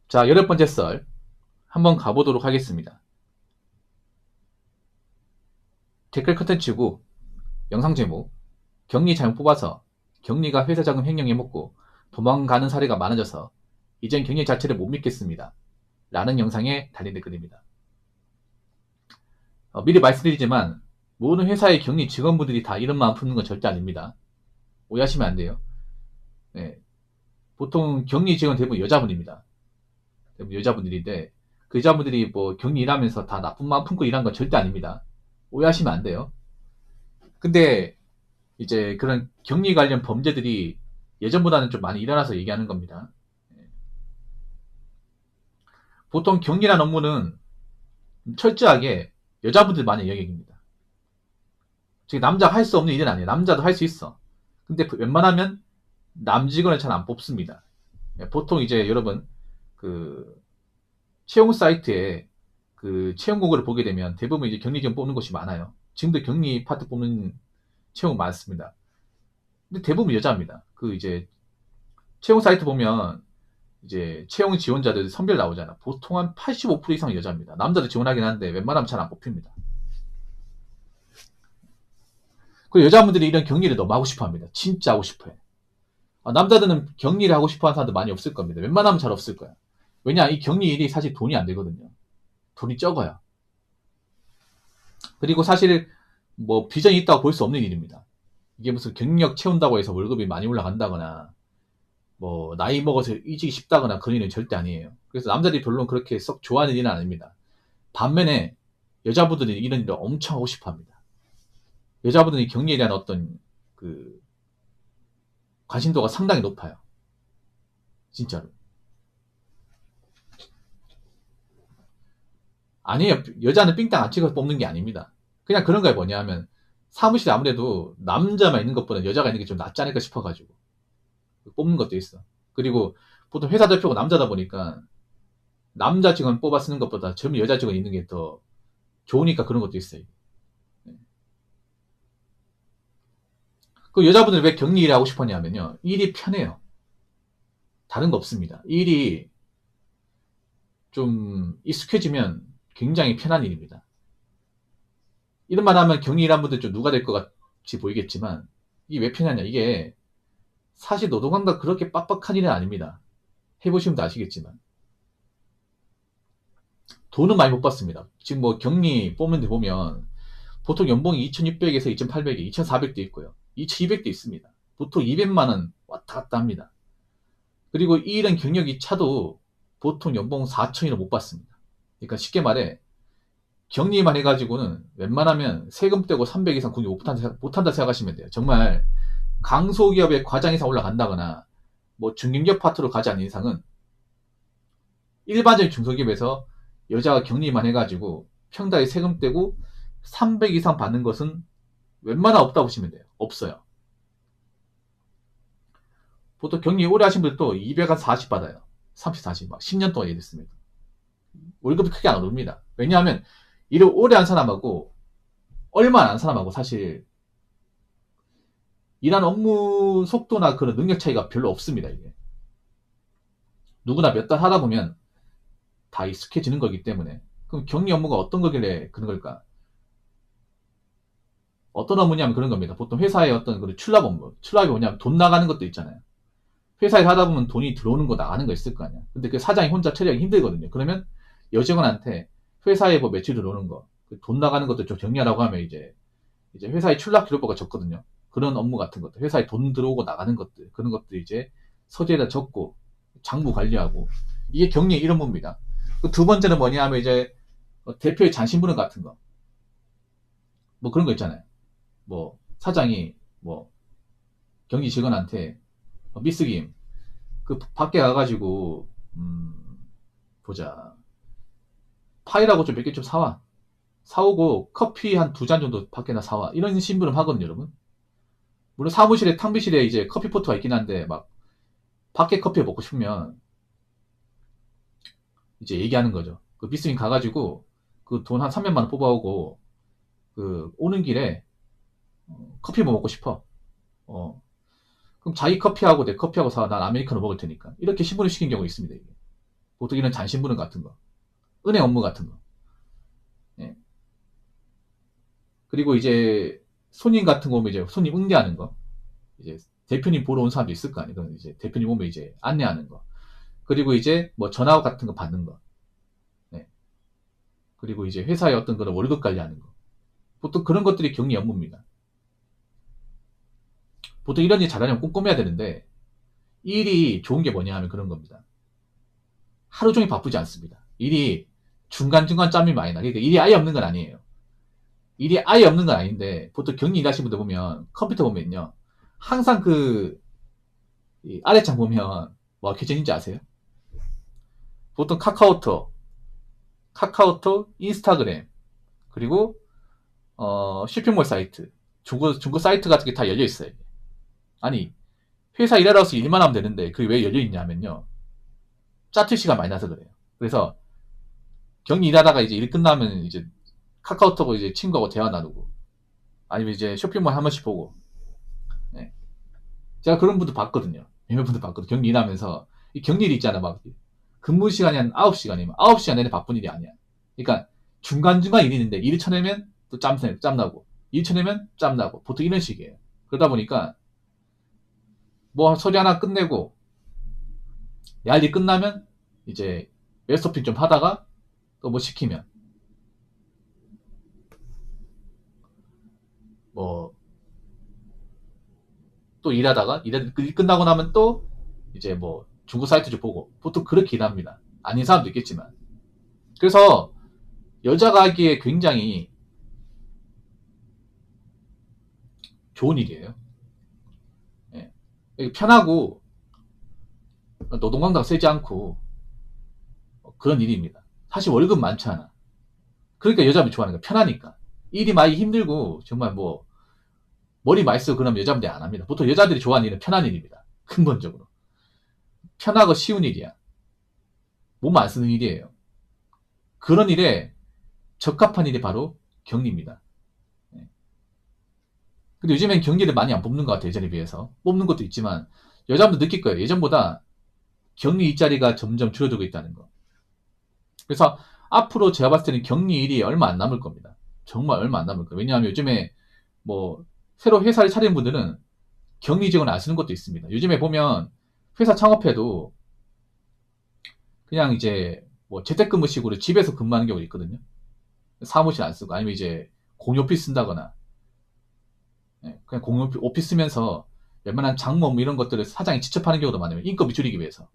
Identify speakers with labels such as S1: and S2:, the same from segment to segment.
S1: 자, 10번째 썰 한번 가보도록 하겠습니다. 댓글 컨텐츠고 영상 제목 격리 잘못 뽑아서 격리가 회사 자금 횡령해 먹고 도망가는 사례가 많아져서 이젠 격리 자체를 못 믿겠습니다. 라는 영상에 달린 댓글입니다. 미리 말씀드리지만 모든 회사의 격리 직원분들이 다 이런 마음 품는 건 절대 아닙니다. 오해하시면 안 돼요. 네, 보통 격리 직원 대부분 여자분입니다. 대부분 여자분들인데 그 여자분들이 뭐 격리 일하면서 다 나쁜 마음 품고 일한 건 절대 아닙니다. 오해하시면 안 돼요. 근데 이제 그런 격리 관련 범죄들이 예전보다는 좀 많이 일어나서 얘기하는 겁니다. 보통 격리란 업무는 철저하게 여자분들 많이 영역입니다. 즉 남자가 할 수 없는 일은 아니에요. 남자도 할 수 있어. 근데 웬만하면 남직원을 잘 안 뽑습니다. 보통 이제 여러분 그 채용 사이트에 그 채용 공고를 보게 되면 대부분 이제 격리 직원 뽑는 곳이 많아요. 지금도 격리 파트 뽑는 채용 많습니다. 근데 대부분 여자입니다. 그 이제 채용 사이트 보면 이제 채용 지원자들 선별 나오잖아. 보통 한 85% 이상 여자입니다. 남자도 지원하긴 하는데 웬만하면 잘 안 뽑힙니다. 그 여자분들이 이런 격리를 너무 하고 싶어 합니다. 진짜 하고 싶어 해. 남자들은 격리를 하고 싶어 하는 사람들 많이 없을 겁니다. 웬만하면 잘 없을 거야. 왜냐, 이 격리 일이 사실 돈이 안 되거든요. 돈이 적어요. 그리고 사실 뭐 비전이 있다고 볼 수 없는 일입니다. 이게 무슨 경력 채운다고 해서 월급이 많이 올라간다거나 뭐 나이 먹어서 이직이 쉽다거나 그런 일은 절대 아니에요. 그래서 남자들이 별로 그렇게 썩 좋아하는 일은 아닙니다. 반면에 여자분들이 이런 일을 엄청 하고 싶어 합니다. 여자분들이 격리에 대한 어떤 그 관심도가 상당히 높아요. 진짜로. 아니에요. 여자는 삥땅 안 찍어서 뽑는 게 아닙니다. 그냥 그런 거에 뭐냐 하면 사무실에 아무래도 남자만 있는 것보다 여자가 있는 게 좀 낫지 않을까 싶어가지고 뽑는 것도 있어. 그리고 보통 회사 대표가 남자다 보니까 남자 직원 뽑아 쓰는 것보다 젊은 여자 직원 있는 게 더 좋으니까 그런 것도 있어요. 네. 그 여자분들 왜 격리 일을 하고 싶었냐면요. 일이 편해요. 다른 거 없습니다. 일이 좀 익숙해지면 굉장히 편한 일입니다. 이런 말 하면 격리 일한 분들 좀 누가 될 것 같이 보이겠지만 이게 왜 편하냐. 이게 사실 노동강도 그렇게 빡빡한 일은 아닙니다. 해보시면 다 아시겠지만 돈은 많이 못 받습니다. 지금 뭐 격리 뽑는데 보면 보통 연봉이 2,600에서 2,800에 2,400도 있고요. 2,200도 있습니다. 보통 200만 원 왔다 갔다 합니다. 그리고 이 일은 경력이 차도 보통 연봉 4천이나 못 받습니다. 그러니까 쉽게 말해 격리만 해가지고는 웬만하면 세금 떼고 300 이상 국리 못한다 생각하시면 돼요. 정말 강소기업의 과장 이상 올라간다거나 뭐 중견기업 파트로 가지 않는 이상은 일반적인 중소기업에서 여자가 격리만 해가지고 평달에 세금 떼고 300 이상 받는 것은 웬만하 없다고 보시면 돼요. 없어요. 보통 격리 오래 하신 분들도 240 받아요. 30, 40, 막 10년 동안 일했습니다. 월급이 크게 안 오릅니다. 왜냐하면 일을 오래 한 사람하고 얼마 안 한 사람하고 사실 일한 업무 속도나 그런 능력 차이가 별로 없습니다. 이게 누구나 몇 달 하다 보면 다 익숙해지는 거기 때문에. 그럼 격리 업무가 어떤 거길래 그런 걸까? 어떤 업무냐면 그런 겁니다. 보통 회사의 어떤 그런 출납 업무. 출납이 뭐냐면 돈 나가는 것도 있잖아요. 회사에 하다 보면 돈이 들어오는 거 나가는 거 있을 거 아니야. 근데 그 사장이 혼자 처리하기 힘들거든요. 그러면 여직원한테 회사에 뭐 매출 들어오는 거, 돈 나가는 것도 좀 정리하라고 하면 이제 회사의 출납 기록부가 적거든요. 그런 업무 같은 것들, 회사에 돈 들어오고 나가는 것들, 그런 것들 이제 서재에다 적고 장부 관리하고 이게 격리의 이런 업무입니다. 두 번째는 뭐냐 하면 이제 대표의 잔심부름 같은 거, 뭐 그런 거 있잖아요. 뭐 사장이 뭐 경리 직원한테 미스김 그 밖에 가가지고 보자 파이라고 좀 몇 개 좀 사와 사오고 커피 한 두 잔 정도 밖에나 사와 이런 심부름 하거든요 여러분. 물론 사무실에 탕비실에 이제 커피 포트가 있긴 한데 막 밖에 커피 먹고 싶으면 이제 얘기하는 거죠. 그 미스김 가가지고 그 돈 한 300만 원 뽑아오고 그 오는 길에 커피 뭐 먹고 싶어. 어 그럼 자기 커피하고 내 커피하고 사. 난 아메리카노 먹을 테니까. 이렇게 심부름 시킨 경우 있습니다. 이게. 보통 이런 잔심부름 같은 거, 은행 업무 같은 거. 예. 그리고 이제 손님 같은 거 오면 이제 손님 응대하는 거, 이제 대표님 보러 온 사람도 있을 거 아니에요. 그럼 이제 대표님 오면 이제 안내하는 거. 그리고 이제 뭐 전화 같은 거 받는 거. 예. 그리고 이제 회사의 어떤 그런 월급 관리하는 거. 보통 그런 것들이 격리 업무입니다. 보통 이런 일 잘하려면 꼼꼼해야 되는데, 이 일이 좋은 게 뭐냐 하면 그런 겁니다. 하루 종일 바쁘지 않습니다. 일이 중간중간 짬이 많이 나. 그러니까 일이 아예 없는 건 아니에요. 일이 아예 없는 건 아닌데, 보통 격리 일하시는 분들 보면, 컴퓨터 보면요. 항상 이 아래창 보면, 뭐가 켜져 있는지 아세요? 보통 카카오톡, 인스타그램, 그리고, 쇼핑몰 사이트, 중고 사이트 같은 게 다 열려 있어요. 아니, 회사 일하러 와서 일만 하면 되는데, 그게 왜 열려 있냐면요. 짜투 시간 많이 나서 그래요. 그래서, 격리 일하다가 이제 일 끝나면 이제 카카오톡으로 이제 친구하고 대화 나누고, 아니면 이제 쇼핑몰 한 번씩 보고, 네. 제가 그런 분도 봤거든요. 몇몇 분도 봤거든요. 격리 일하면서. 이 격리일 있잖아, 막. 근무 시간이 한 9시간이면 9시간 내내 바쁜 일이 아니야. 그러니까 중간중간 일이 있는데 일 쳐내면 또 짬나고, 일 쳐내면 짬나고, 보통 이런 식이에요. 그러다 보니까 뭐 소리 하나 끝내고, 야, 일 끝나면 이제 웹서핑 좀 하다가 또 뭐 시키면 뭐 또 일하다가 일 끝나고 나면 또 이제 뭐 중고 사이트 좀 보고, 보통 그렇게 일합니다. 아닌 사람도 있겠지만. 그래서 여자가 하기에 굉장히 좋은 일이에요. 예. 편하고 노동강도가 세지 않고 그런 일입니다. 사실 월급 많지 않아. 그러니까 여자분이 좋아하는 거야. 편하니까. 일이 많이 힘들고 정말 뭐 머리 많이 쓰고 그러면 여자분들이 안 합니다. 보통 여자들이 좋아하는 일은 편한 일입니다. 근본적으로. 편하고 쉬운 일이야. 몸 안 쓰는 일이에요. 그런 일에 적합한 일이 바로 격리입니다. 예. 근데 요즘엔 격리를 많이 안 뽑는 것 같아요. 예전에 비해서. 뽑는 것도 있지만 여자분들 느낄 거예요. 예전보다 격리 일자리가 점점 줄어들고 있다는 거. 그래서 앞으로 제가 봤을 때는 격리 일이 얼마 안 남을 겁니다. 정말 얼마 안 남을 거예요. 왜냐하면 요즘에 뭐 새로 회사를 차리는 분들은 격리 직원 안 쓰는 것도 있습니다. 요즘에 보면 회사 창업해도 그냥 이제 뭐 재택근무식으로 집에서 근무하는 경우가 있거든요. 사무실 안 쓰고, 아니면 이제 공유 오피스 쓴다거나, 예, 그냥 공유 오피스 쓰면서 웬만한 장모 뭐 이런 것들을 사장이 직접 하는 경우도 많아요. 인건비 줄이기 위해서.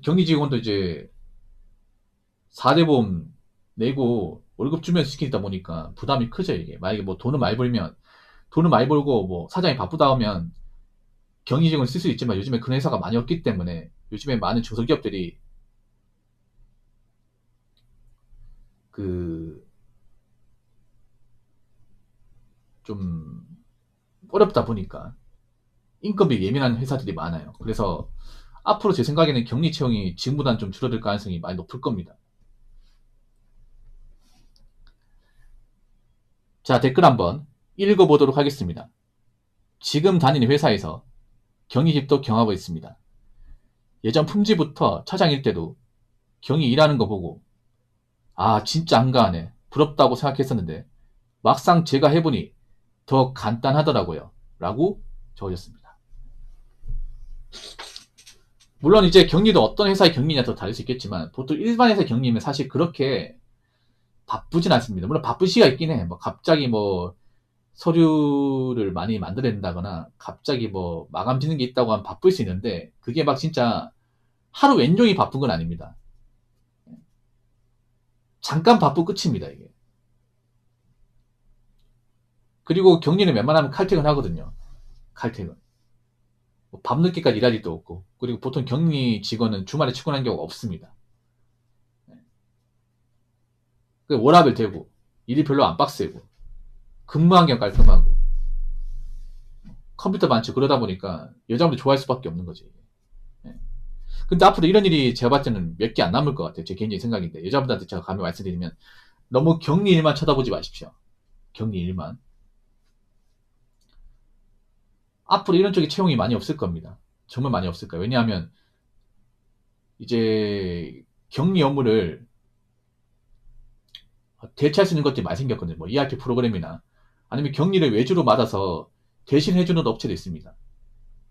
S1: 격리 직원도 이제 4대 보험 내고 월급 주면서 시키다 보니까 부담이 크죠, 이게. 만약에 뭐 돈을 많이 벌고 뭐 사장이 바쁘다 하면 격리 직원을 쓸 수 있지만, 요즘에 그런 회사가 많이 없기 때문에 요즘에 많은 중소기업들이 그 좀 어렵다 보니까 인건비 예민한 회사들이 많아요. 그래서 앞으로 제 생각에는 격리 채용이 지금보다는 좀 줄어들 가능성이 많이 높을 겁니다. 자, 댓글 한번 읽어보도록 하겠습니다. 지금 다니는 회사에서 경위집도 경하고 있습니다. 예전 품지부터 차장일 때도 경위 일하는 거 보고 아 진짜 한가하네 부럽다고 생각했었는데 막상 제가 해보니 더 간단하더라고요 라고 적어줬습니다. 물론 이제 격리도 어떤 회사의 격리냐 더 다를 수 있겠지만, 보통 일반 회사의 격리면 사실 그렇게 바쁘진 않습니다. 물론 바쁜 시기가 있긴 해. 뭐 갑자기 뭐 서류를 많이 만들어야 된다거나 갑자기 뭐 마감 짓는 게 있다고 하면 바쁠 수 있는데, 그게 막 진짜 하루 왼종일 바쁜 건 아닙니다. 잠깐 바쁘 끝입니다, 이게. 그리고 격리는 웬만하면 칼퇴근 하거든요. 칼퇴근. 뭐 밤늦게까지 일할 일도 없고, 그리고 보통 격리 직원은 주말에 출근하는 경우가 없습니다. 워라밸 되고 일이 별로 안 빡세고 근무 환경 깔끔하고 컴퓨터 많죠. 그러다 보니까 여자분들 좋아할 수밖에 없는 거지. 예. 근데 앞으로 이런 일이 제가 봤을 때는 몇 개 안 남을 것 같아요. 제 개인적인 생각인데, 여자분들한테 제가 감히 말씀드리면 너무 격리 일만 쳐다보지 마십시오. 격리 일만. 앞으로 이런 쪽에 채용이 많이 없을 겁니다. 정말 많이 없을 거예요. 왜냐하면 이제 격리 업무를 대체할 수 있는 것들이 많이 생겼거든요. 뭐 ERP 프로그램이나 아니면 격리를 외주로 받아서 대신 해주는 업체도 있습니다.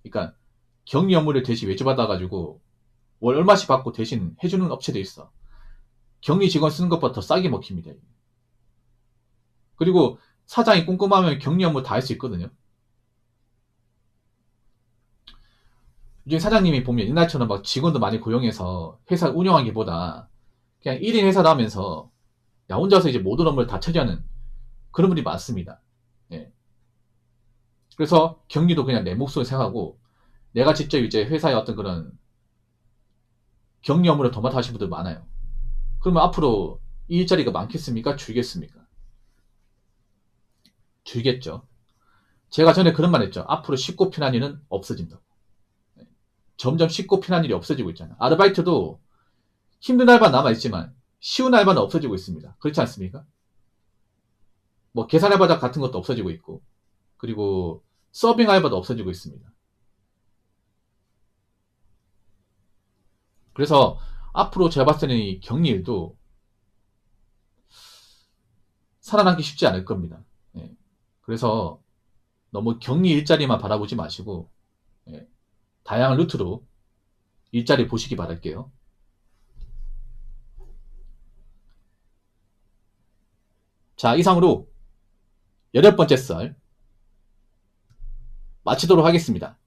S1: 그러니까 격리 업무를 대신 외주 받아가지고 월 얼마씩 받고 대신 해주는 업체도 있어. 격리 직원 쓰는 것보다 더 싸게 먹힙니다. 그리고 사장이 꼼꼼하면 격리 업무 다 할 수 있거든요. 요즘 사장님이 보면 옛날처럼 막 직원도 많이 고용해서 회사 운영하기보다 그냥 1인 회사다 하면서 야, 혼자서 이제 모든 업무를 다 처리하는 그런 분이 많습니다. 예. 그래서 격리도 그냥 내 몫으로 생각하고 내가 직접 이제 회사의 어떤 그런 격리 업무를 더 맡아 하시는 분들 많아요. 그러면 앞으로 이 일자리가 많겠습니까? 줄겠습니까? 줄겠죠. 제가 전에 그런 말 했죠. 앞으로 쉽고 편한 일은 없어진다고. 점점 쉽고 편한 일이 없어지고 있잖아요. 아르바이트도 힘든 알바는 남아있지만 쉬운 알바는 없어지고 있습니다. 그렇지 않습니까? 뭐 계산 알바 같은 것도 없어지고 있고 그리고 서빙 알바도 없어지고 있습니다. 그래서 앞으로 제가 봤을 때는 이 격리 일도 살아남기 쉽지 않을 겁니다. 예. 그래서 너무 격리 일자리만 바라보지 마시고 예. 다양한 루트로 일자리 보시기 바랄게요. 자, 이상으로 8번째 썰 마치도록 하겠습니다.